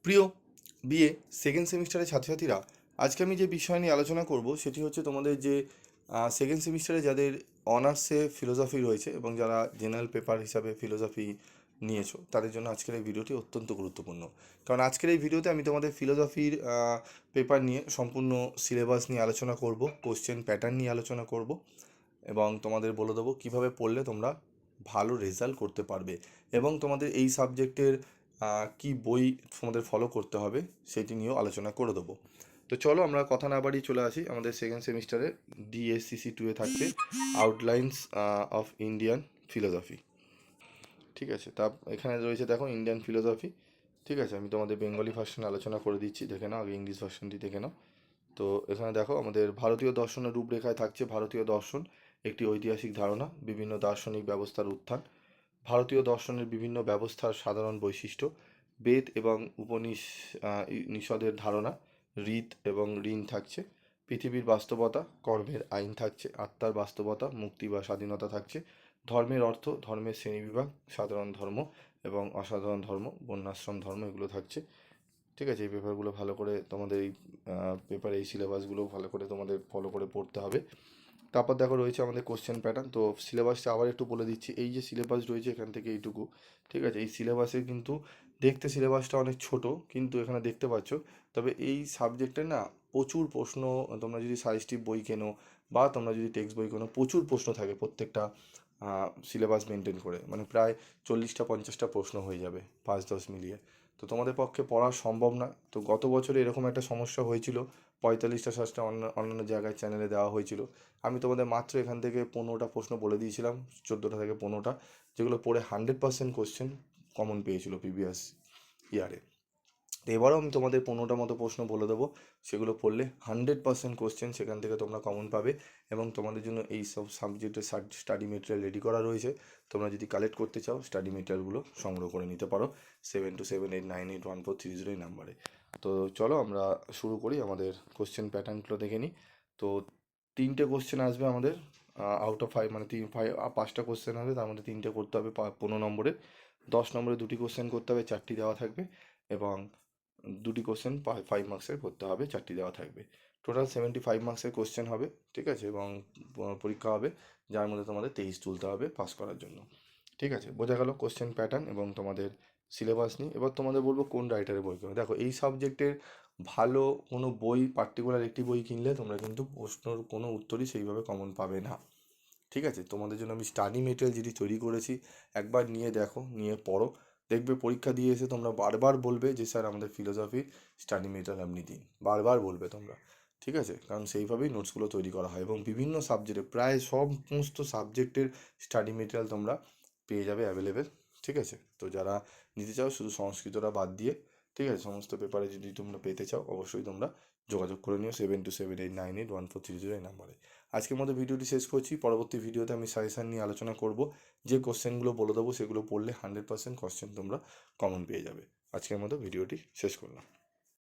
প্রিয় BA second সেমিস্টারের ছাত্রছাত্রীরা, আজকে আমি যে বিষয় নিয়ে আলোচনা করব সেটি হচ্ছে তোমাদের যে সেকেন্ড সেমিস্টারে যাদের অনার্সে ফিলোসফি রয়েছে এবং যারা জেনারেল পেপার হিসাবে ফিলোসফি নিয়েছো তাদের জন্য আজকের এই ভিডিওটি অত্যন্ত গুরুত্বপূর্ণ। কারণ আজকের এই ভিডিওতে আমি তোমাদের ফিলোসফির পেপার নিয়ে সম্পূর্ণ সিলেবাস নিয়ে আলোচনা করব, কোশ্চেন প্যাটার্ন নিয়ে আলোচনা করব এবং তোমাদের বলে দেবো কীভাবে পড়লে তোমরা ভালো রেজাল্ট করতে পারবে এবং তোমাদের এই সাবজেক্টের কি বই তোমাদের ফলো করতে হবে সেটি নিয়েও আলোচনা করে দেবো। তো চলো আমরা কথা না বাড়িয়ে চলে আসি আমাদের সেকেন্ড সেমিস্টারে ডিএসসিসি 2-এ থাকছে আউটলাইন্স অফ ইন্ডিয়ান ফিলোসফি। ঠিক আছে, তা এখানে রয়েছে দেখো ইন্ডিয়ান ফিলোসফি। ঠিক আছে, আমি তোমাদের বেঙ্গলি ভার্সনে আলোচনা করে দিচ্ছি, দেখে নাও, আগে ইংলিশ ভার্সনটি দেখে নাও। তো এখানে দেখো আমাদের ভারতীয় দর্শনের রূপরেখায় থাকছে ভারতীয় দর্শন একটি ঐতিহাসিক ধারণা, বিভিন্ন দার্শনিক ব্যবস্থার উত্থান, ভারতীয় দর্শনের বিভিন্ন ব্যবস্থার সাধারণ বৈশিষ্ট্য, বেদ এবং উপনিষদের ধারণা, রীত এবং ঋণ থাকছে, পৃথিবীর বাস্তবতা, কর্মের আইন থাকছে, আত্মার বাস্তবতা, মুক্তি বা স্বাধীনতা থাকছে, ধর্মের অর্থ, ধর্মের শ্রেণীবিভাগ, সাধারণ ধর্ম এবং অসাধারণ ধর্ম, বর্ণাশ্রম ধর্ম, এগুলো থাকছে। ঠিক আছে, এই পেপারগুলো ভালো করে তোমাদের এই পেপারে এই সিলেবাসগুলো ভালো করে তোমাদের ফলো করে পড়তে হবে। তারপর দেখো রয়েছে আমাদের কোশ্চেন প্যাটার্ন। তো সিলেবাসটা আবার একটু বলে দিচ্ছি, এই যে সিলেবাস রয়েছে এখান থেকে এইটুকু। ঠিক আছে, এই সিলেবাসে কিন্তু দেখতে সিলেবাসটা অনেক ছোট, কিন্তু এখানে দেখতে পাচ্ছ, তবে এই সাবজেক্টে না প্রচুর প্রশ্ন, তোমরা যদি সাজেস্টিভ বই কেনো বা তোমরা যদি টেক্সট বই কেনো প্রচুর প্রশ্ন থাকে প্রত্যেকটা সিলেবাস মেনটেন করে, মানে প্রায় 40-50টা প্রশ্ন হয়ে যাবে 5-10 মিলিয়ে। তো তোমাদের পক্ষে পড়া সম্ভব না। তো গত বছরে এরকম একটা সমস্যা হয়েছিল, 45টা 60টা অন্যান্য জায়গায় চ্যানেলে দেওয়া হয়েছিল। আমি তোমাদের মাত্র এখান থেকে 15টা প্রশ্ন বলে দিয়েছিলাম, 14টা থেকে 15টা, যেগুলো পড়ে 100% কোশ্চেন কমন পেয়েছিল প্রিভিয়াস ইয়ারে। তো এবারও আমি তোমাদের 15টা মতো প্রশ্ন বলে দেবো, সেগুলো পড়লে 100% কোশ্চেন সেখান থেকে তোমরা কমন পাবে এবং তোমাদের জন্য এই সব সাবজেক্টের স্টাডি মেটেরিয়াল রেডি করা রয়েছে। তোমরা যদি কালেক্ট করতে চাও স্টাডি মেটেরিয়ালগুলো সংগ্রহ করে নিতে পারো 7278981430 এই নাম্বারে। তো চলো আমরা শুরু করি, আমাদের কোশ্চেন প্যাটার্নগুলো দেখে নিই। তো 3টে কোশ্চেন আসবে আমাদের আউট অফ 5, মানে 5টা কোশ্চেন হবে, তার মধ্যে 3টে করতে হবে 15 নম্বরে, 10 নম্বরে 2টি কোশ্চেন করতে হবে, 4টি দেওয়া থাকবে, এবং 2টি কোশ্চেন 5 মার্কসের করতে হবে, 4টি দেওয়া থাকবে। টোটাল 75 মার্কসের কোশ্চেন হবে। ঠিক আছে, এবং পরীক্ষা হবে, যার মধ্যে তোমাদের 23 তুলতে হবে পাস করার জন্য। ঠিক আছে, বোঝা গেল কোশ্চেন প্যাটার্ন এবং তোমাদের সিলেবাস নিয়ে। এবার তোমাদের বলবো কোন রাইটারের বই কিনবে। দেখো এই সাবজেক্টের ভালো কোনো বই, পার্টিকুলার একটি বই কিনলে তোমরা কিন্তু প্রশ্নর কোনো উত্তরই সেইভাবে কমন পাবে না। ঠিক আছে, তোমাদের জন্য আমি স্টাডি মেটেরিয়াল যেটি তৈরি করেছি, একবার নিয়ে দেখো, নিয়ে পড়ো, দেখবে পরীক্ষা দিয়ে এসে তোমরা বারবার বলবে যে স্যার আমাদের ফিলোসফির স্টাডি মেটেরিয়াল আপনি দিন, বারবার বলবে তোমরা। ঠিক আছে, কারণ সেইভাবেই নোটসগুলো তৈরি করা হয় এবং বিভিন্ন সাবজেক্টে, প্রায় সমস্ত সাবজেক্টের স্টাডি মেটেরিয়াল তোমরা পেয়ে যাবে অ্যাভেলেবেল। ঠিক আছে, তো যারা নিতে চাও শুধু সংস্কৃতটা বাদ দিয়ে, ঠিক আছে, সমস্ত পেপারে যদি তোমরা পেতে চাও অবশ্যই তোমরা যোগাযোগ করে নিও 7278981430 এই নাম্বারে। আজকের মতো ভিডিওটি শেষ করছি। পরবর্তী ভিডিওতে আমি সাজেশান নিয়ে আলোচনা করব, যে কোশ্চেনগুলো বলে দেবো সেগুলো পড়লে 100% কোশ্চেন তোমরা কমন পেয়ে যাবে। আজকের মতো ভিডিওটি শেষ করলাম।